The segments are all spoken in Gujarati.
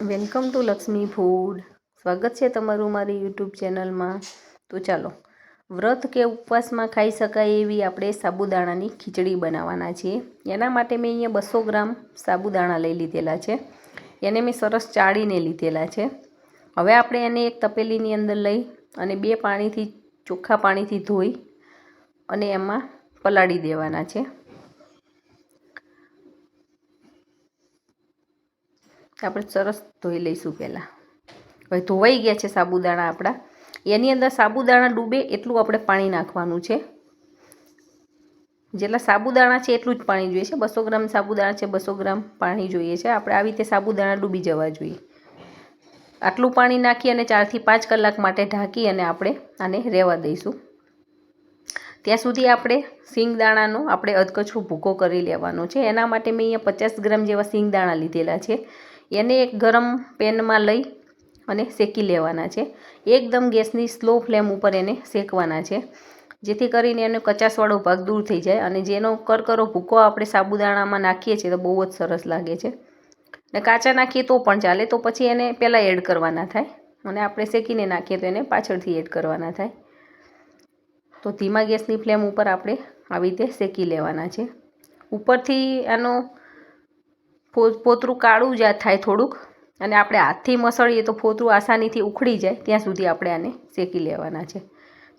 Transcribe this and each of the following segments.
Welcome to Lakshmi food. સ્વાગત છે તમારું મારી યુટ્યુબ ચેનલમાં. તો ચાલો, વ્રત કે ઉપવાસમાં ખાઈ શકાય એવી આપણે સાબુદાણાની ખીચડી બનાવવાના છીએ. એના માટે મેં અહીંયા 200 ગ્રામ સાબુદાણા લઈ લીધેલા છે. એને મેં સરસ ચાળીને લીધેલા છે. હવે આપણે એને એક તપેલીની અંદર લઈ અને 2 પાણીથી ચોખ્ખા પાણીથી ધોઈ અને એમાં પલાળી દેવાના છે. આપણે સરસ ધોઈ લઈશું પહેલાં. હવે ધોવાઈ ગયા છે સાબુદાણા આપણા. એની અંદર સાબુદાણા ડૂબે એટલું આપણે પાણી નાખવાનું છે. જેટલા સાબુદાણા છે એટલું જ પાણી જોઈએ છે. 200 ગ્રામ સાબુદાણા છે, 200 ગ્રામ પાણી જોઈએ છે. આપણે આવી રીતે સાબુદાણા ડૂબી જવા જોઈએ. આટલું પાણી નાખી અને 4 થી 5 કલાક માટે ઢાંકી અને આપણે આને રહેવા દઈશું. ત્યાં સુધી આપણે સિંગદાણાનો આપણે અધકચરો ભૂકો કરી લેવાનો છે. એના માટે મેં અહીંયા 50 ગ્રામ જેવા સિંગદાણા લીધેલા છે. એને એક ગરમ પેનમાં લઈ અને શેકી લેવાના છે. એકદમ ગેસની સ્લો ફ્લેમ ઉપર એને શેકવાના છે, જેથી કરીને એનો કચાસવાળો ભાગ દૂર થઈ જાય. અને જેનો કરકરો ભૂકો આપણે સાબુદાણામાં નાખીએ છીએ તો બહુ જ સરસ લાગે છે. ને કાચા નાખીએ તો પણ ચાલે, તો પછી એને પહેલાં એડ કરવાના થાય, અને આપણે શેકીને નાખીએ તો એને પાછળથી એડ કરવાના થાય. તો ધીમા ગેસની ફ્લેમ ઉપર આપણે આવી રીતે શેકી લેવાના છે. ઉપરથી આનો પોતરું કાળું જ થાય થોડુંક, અને આપણે હાથથી મસળીએ તો પોતરું આસાનીથી ઉખડી જાય ત્યાં સુધી આપણે આને શેકી લેવાના છે.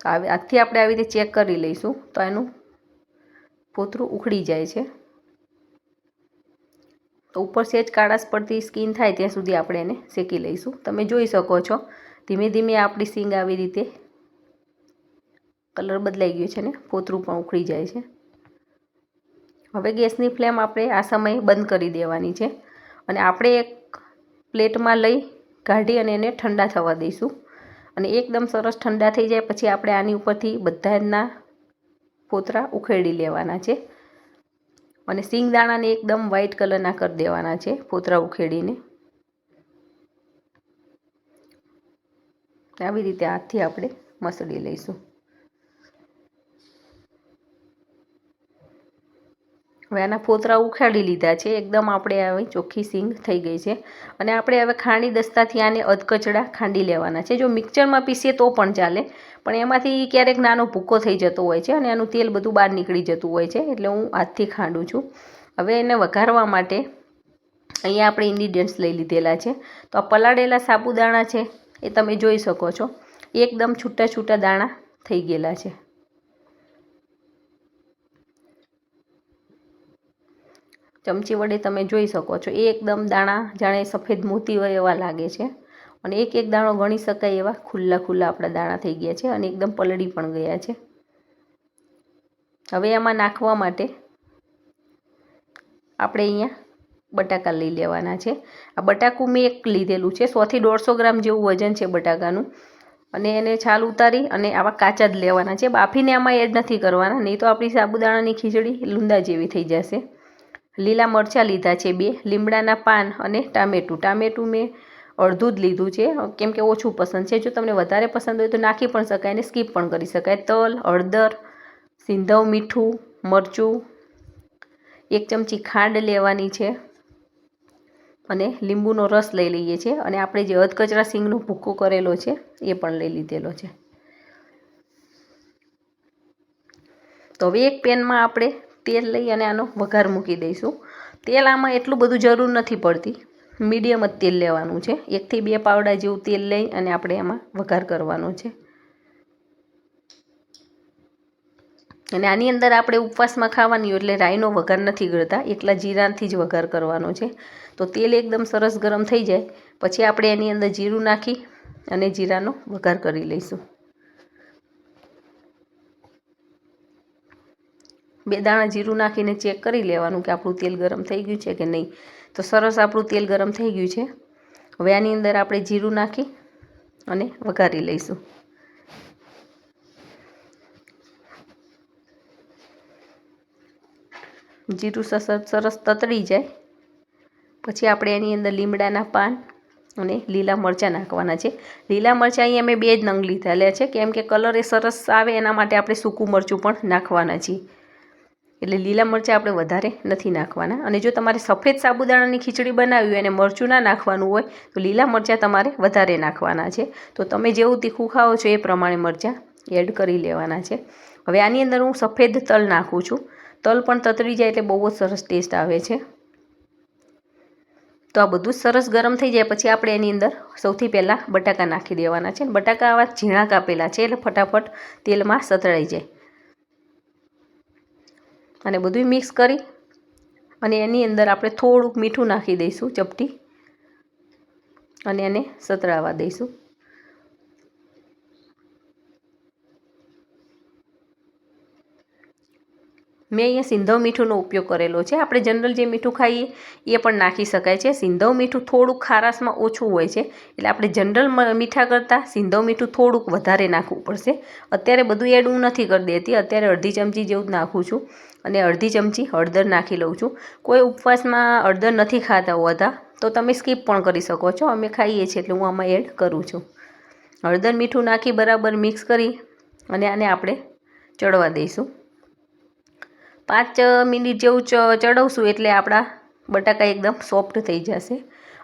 તો હાથથી આપણે આવી રીતે ચેક કરી લઈશું તો એનું પોતરું ઉખડી જાય છે. તો ઉપર સેજ કાળાશ પડતી સ્કીન થાય ત્યાં સુધી આપણે એને શેકી લઈશું. તમે જોઈ શકો છો ધીમે ધીમે આપણી સિંગ આવી રીતે કલર બદલાઈ ગયો છે ને પોતરું પણ ઉખડી જાય છે. હવે ગેસની ફ્લેમ આપણે આ સમયે બંધ કરી દેવાની છે, અને આપણે એક પ્લેટમાં લઈ કાઢી અને એને ઠંડા થવા દઈશું. અને એકદમ સરસ ઠંડા થઈ જાય પછી આપણે આની ઉપરથી બધાના પોતરા ઉખેડી લેવાના છે. અને સિંગદાણાને એકદમ વ્હાઈટ કલરના કરી દેવાના છે પોતરા ઉખેડીને. આવી રીતે હાથથી આપણે મસળી લઈશું. હવે આના પોતરા ઉખાડી લીધા છે. એકદમ આપણે આવી ચોખ્ખી સિંગ થઈ ગઈ છે. અને આપણે હવે ખાંડી દસ્તાથી આને અધકચડા ખાંડી લેવાના છે. જો મિક્સરમાં પીસીએ તો પણ ચાલે, પણ એમાંથી ક્યારેક નાનો ભૂકો થઈ જતો હોય છે અને આનું તેલ બધું બહાર નીકળી જતું હોય છે, એટલે હું હાથથી ખાંડું છું. હવે એને વઘારવા માટે અહીંયા આપણે ઇન્ગ્રીડિયન્ટ્સ લઈ લીધેલા છે. તો આ પલાળેલા સાબુદાણા છે એ તમે જોઈ શકો છો એકદમ છૂટા છૂટા દાણા થઈ ગયેલા છે. ચમચી વડે તમે જોઈ શકો છો એકદમ દાણા જાણે સફેદ મોતી હોય એવા લાગે છે. અને એક એક દાણો ગણી શકાય એવા ખુલ્લા ખુલ્લા આપણા દાણા થઈ ગયા છે અને એકદમ પલળી પણ ગયા છે. હવે આમાં નાખવા માટે આપણે અહીંયા બટાકા લઈ લેવાના છે. આ બટાકું મેં એક લીધેલું છે. 100 થી 150 ગ્રામ જેવું વજન છે બટાકાનું. અને એને છાલ ઉતારી અને આવા કાચા જ લેવાના છે. બાફીને આમાં એડ નથી કરવાના, નહીં તો આપણી સાબુદાણાની ખીચડી લૂંદા જેવી થઈ જશે. લીલા મરચાં લીધા છે 2, લીમડાના પાન અને ટામેટું મેં અડધું જ લીધું છે, કેમ કે ઓછું પસંદ છે. જો તમને વધારે પસંદ હોય તો નાખી પણ શકાય અને સ્કીપ પણ કરી શકાય. તલ, હળદર, સિંધવ મીઠું, મરચું, 1 ચમચી ખાંડ લેવાની છે, અને લીંબુનો રસ લઈ લઈએ છીએ. અને આપણે જે અધકચરા સિંગનો ભૂકો કરેલો છે એ પણ લઈ લીધેલો છે. તો હવે એક પેનમાં આપણે તેલ લઈ અને આનો વઘાર મૂકી દઈશું. તેલ આમાં એટલું બધું જરૂર નથી પડતી, મીડિયમ જ તેલ લેવાનું છે. 1 થી 2 પાવડા જેવું તેલ લઈ અને આપણે એમાં વઘાર કરવાનો છે. અને આની અંદર આપણે ઉપવાસમાં ખાવાની એટલે રાઈનો વઘાર નથી કરતા, એકલા જીરાથી જ વઘાર કરવાનો છે. તો તેલ એકદમ સરસ ગરમ થઈ જાય પછી આપણે એની અંદર જીરું નાખી અને જીરાનો વઘાર કરી લઈશું. 2 દાણા જીરું નાખીને ચેક કરી લેવાનું કે આપણું તેલ ગરમ થઈ ગયું છે કે નહીં. તો સરસ આપણું તેલ ગરમ થઈ ગયું છે. હવે આની અંદર આપણે જીરું નાખી અને વઘારી લઈશું. જીરું સરસ તતડી જાય પછી આપણે એની અંદર લીમડાના પાન અને લીલા મરચાં નાખવાના છે. લીલા મરચાં અહીંયા મેં 2 જ નંગ લીધેલા છે, કેમ કે કલર એ સરસ આવે એના માટે આપણે સૂકું મરચું પણ નાખવાના છીએ. એટલે લીલા મરચાં આપણે વધારે નથી નાખવાના. અને જો તમારે સફેદ સાબુદાણાની ખીચડી બનાવવી હોય અને મરચું ના નાખવાનું હોય તો લીલા મરચાં તમારે વધારે નાખવાના છે. તો તમે જેવું તીખું ખાઓ છો એ પ્રમાણે મરચાં એડ કરી લેવાના છે. હવે આની અંદર હું સફેદ તલ નાખું છું. તલ પણ તતરી જાય એટલે બહુ જ સરસ ટેસ્ટ આવે છે. તો આ બધું સરસ ગરમ થઈ જાય પછી આપણે એની અંદર સૌથી પહેલાં બટાકા નાખી દેવાના છે. બટાકા આવા ઝીણા કાપેલા છે એટલે ફટાફટ તેલમાં સતળાઈ જાય. અને બધું મિક્સ કરી અને એની અંદર આપણે થોડુંક મીઠું નાખી દઈશું ચપટી અને એને સતળાવા દઈશું. મેં અહીંયા સિંધવ મીઠુંનો ઉપયોગ કરેલો છે. આપણે જનરલ જે મીઠું ખાઈએ એ પણ નાખી શકાય છે. સિંધવ મીઠું થોડુંક ખારાશમાં ઓછું હોય છે એટલે આપણે જનરલ મીઠા કરતાં સિંધવ મીઠું થોડુંક વધારે નાખવું પડશે. અત્યારે બધું એડ હું નથી કરી દેતી, અત્યારે અડધી ચમચી જેવું જ નાખું છું અને અડધી ચમચી હળદર નાખી લઉં છું. કોઈ ઉપવાસમાં હળદર નથી ખાતા હોતા તો તમે સ્કીપ પણ કરી શકો છો. અમે ખાઈએ છીએ એટલે હું આમાં એડ કરું છું. હળદર મીઠું નાખી બરાબર મિક્સ કરી અને આને આપણે ચડવા દઈશું. 5 મિનિટ જેવું ચડવશું એટલે આપણા બટાકા એકદમ સોફ્ટ થઈ જશે.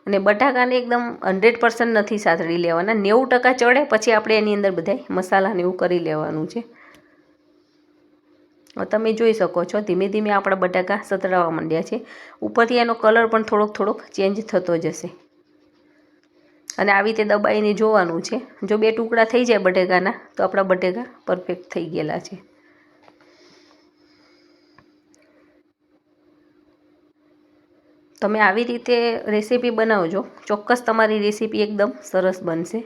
અને બટાકાને એકદમ 100% નથી સાતળી લેવાના, 90% ચડે પછી આપણે એની અંદર બધાય મસાલાને એવું કરી લેવાનું છે. તમે જોઈ શકો છો ધીમે ધીમે આપણા બટાકા સતળાવા માંડ્યા છે. ઉપરથી એનો કલર પણ થોડોક ચેન્જ થતો જશે. અને આવી રીતે દબાઈને જોવાનું છે. જો 2 ટુકડા થઈ જાય બટેકાના તો આપણા બટેકા પરફેક્ટ થઈ ગયેલા છે. તમે આવી રીતે રેસીપી બનાવજો, ચોક્કસ તમારી રેસીપી એકદમ સરસ બનશે.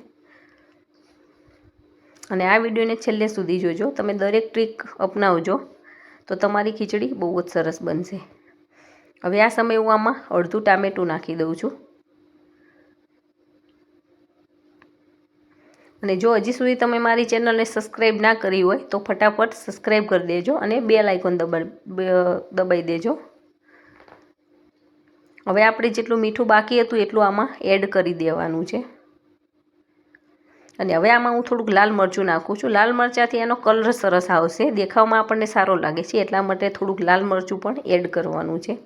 અને આ વિડીયોને છેલ્લે સુધી જોજો. તમે દરેક ટ્રીક અપનાવજો તો તમારી ખીચડી બહુ જ સરસ બનશે. હવે આ સમયે હું આમાં અડધું ટામેટું નાખી દઉં છું. અને જો હજી સુધી તમે મારી ચેનલને સબસ્ક્રાઈબ ના કરી હોય તો ફટાફટ સબસ્ક્રાઈબ કરી દેજો અને બેલ આઇકોન દબાઈ દેજો. હવે આપણે જેટલું મીઠું બાકી હતું એટલું આમાં એડ કરી દેવાનું છે. અને હવે આમાં હું થોડુંક લાલ મરચું નાખું છું. લાલ મરચાંથી એનો કલર સરસ આવશે, દેખાવમાં આપણને સારો લાગે છે એટલા માટે થોડુંક લાલ મરચું પણ એડ કરવાનું છે.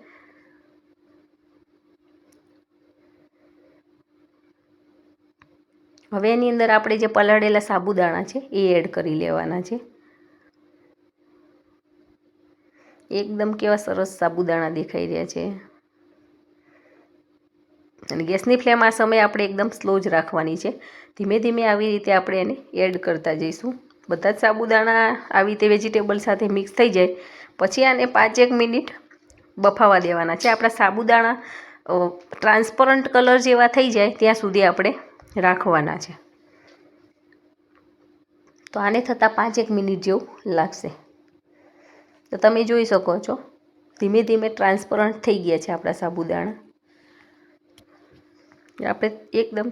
હવે એની અંદર આપણે જે પલાળેલા સાબુદાણા છે એ એડ કરી લેવાના છે. એકદમ કેવા સરસ સાબુદાણા દેખાઈ રહ્યા છે. અને ગેસની ફ્લેમ આ સમયે આપણે એકદમ સ્લો જ રાખવાની છે. ધીમે ધીમે આવી રીતે આપણે એને એડ કરતા જઈશું. બધા જ સાબુદાણા આવી રીતે વેજીટેબલ સાથે મિક્સ થઈ જાય પછી આને 5-1 મિનિટ બફાવા દેવાના છે. આપણા સાબુદાણા ટ્રાન્સપરન્ટ કલર જેવા થઈ જાય ત્યાં સુધી આપણે રાખવાના છે. તો આને થતાં 5-1 મિનિટ જેવું લાગશે. તો તમે જોઈ શકો છો ધીમે ધીમે ટ્રાન્સપરન્ટ થઈ ગયા છે આપણા સાબુદાણા. આપણે એકદમ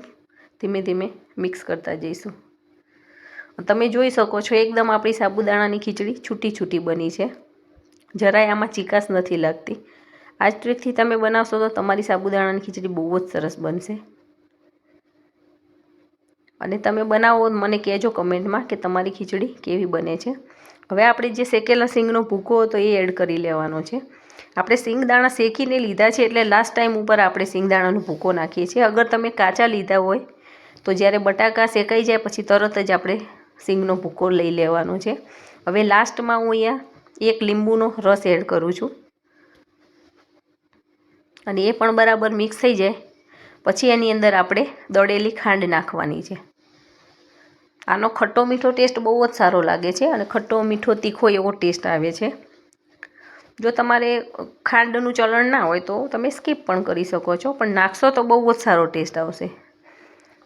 ધીમે ધીમે મિક્સ કરતા જઈશું. તમે જોઈ શકો છો એકદમ આપણી સાબુદાણાની ખીચડી છૂટી છૂટી બની છે. જરાય આમાં ચીકાશ નથી લાગતી. આ જ ટ્રીકથી તમે બનાવશો તો તમારી સાબુદાણાની ખીચડી બહુ જ સરસ બનશે. અને તમે બનાવો મને કહેજો કમેન્ટમાં કે તમારી ખીચડી કેવી બને છે. હવે આપણે જે શેકેલા સિંગનો ભૂકો હતો એ એડ કરી લેવાનો છે. આપણે સિંગદાણા શેકીને લીધા છે એટલે લાસ્ટ ટાઈમ ઉપર આપણે સિંગદાણાનો ભૂકો નાખીએ છીએ. અગર તમે કાચા લીધા હોય તો જ્યારે બટાકા શેકાઈ જાય પછી તરત જ આપણે સિંગનો ભૂકો લઈ લેવાનો છે. હવે લાસ્ટમાં હું અહીંયા 1 લીંબુનો રસ એડ કરું છું. અને એ પણ બરાબર મિક્સ થઈ જાય પછી એની અંદર આપણે દળેલી ખાંડ નાખવાની છે. આનો ખટ્ટો મીઠો ટેસ્ટ બહુ જ સારો લાગે છે અને ખટ્ટો મીઠો તીખો એવો ટેસ્ટ આવે છે. જો તમારે ખાંડનું ચલણ ના હોય તો તમે સ્કીપ પણ કરી શકો છો, પણ નાખશો તો બહુ જ સારો ટેસ્ટ આવશે.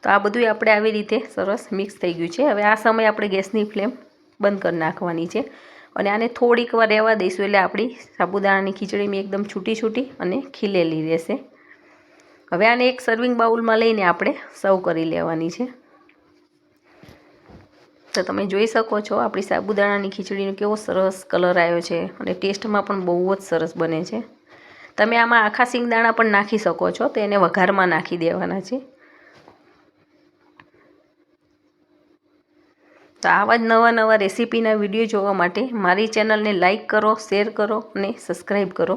તો આ બધું આપણે આવી રીતે સરસ મિક્સ થઈ ગયું છે. હવે આ સમયે આપણે ગેસની ફ્લેમ બંધ કરી નાખવાની છે અને આને થોડીક વાર રહેવા દઈશું એટલે આપણી સાબુદાણાની ખીચડી એકદમ છૂટી છૂટી અને ખીલેલી રહેશે. હવે આને એક સર્વિંગ બાઉલમાં લઈને આપણે સર્વ કરી લેવાની છે. તો તમે જોઈ શકો છો આપણી સાબુદાણાની ખીચડીનો કેવો સરસ કલર આવ્યો છે અને ટેસ્ટમાં પણ બહુ જ સરસ બને છે. તમે આમાં આખા સિંગદાણા પણ નાખી શકો છો તો એને વઘારમાં નાખી દેવાના છે. તો આવા જ નવા રેસીપીના વિડીયો જોવા માટે મારી ચેનલને લાઇક કરો, શેર કરો અને સબસ્ક્રાઈબ કરો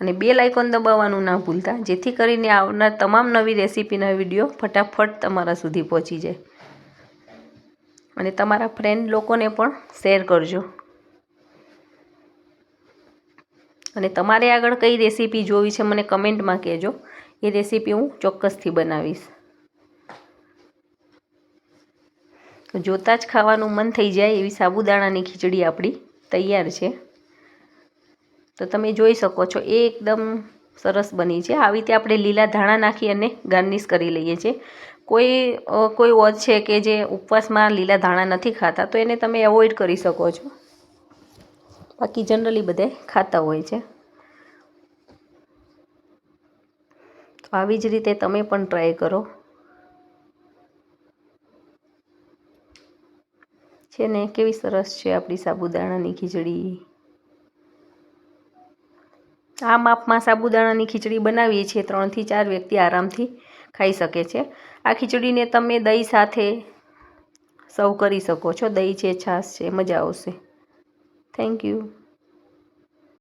અને બેલ આઇકોન દબાવવાનું ના ભૂલતા, જેથી કરીને આવનાર તમામ નવી રેસીપીના વિડીયો ફટાફટ તમારા સુધી પહોંચી જાય. અને તમારા ફ્રેન્ડ લોકોને પણ શેર કરજો. અને તમારે આગળ કઈ રેસીપી જોવી છે મને કમેન્ટમાં કહેજો. એ રેસીપી હું ચોક્કસથી બનાવીશ. તો જોતાં જ ખાવાનું મન થઈ જાય એવી સાબુદાણાની ખીચડી આપણી તૈયાર છે. તો તમે જોઈ શકો છો એકદમ સરસ બની છે. આવી રીતે આપણે લીલા ધાણા નાખી અને ગાર્નિશ કરી લઈએ છીએ. કોઈ ઓજ છે કે જે ઉપવાસમાં લીલા ધાણા નથી ખાતા, તો એને તમે એવોઇડ કરી શકો છો. બાકી જનરલી બધા ખાતા હોય છે. તો આવી જ રીતે તમે પણ ટ્રાય કરો. છે ને કેવી સરસ છે આપણી સાબુદાણાની ખીચડી. આ માપમાં સાબુદાણાની ખીચડી બનાવીએ છીએ 3 થી 4 વ્યક્તિ આરામથી ખાઈ શકે છે. આ ખીચડીને તમે દહીં સાથે સર્વ કરી શકો છો. દહીં છે, છાશ છે, મજા આવશે. Thank you.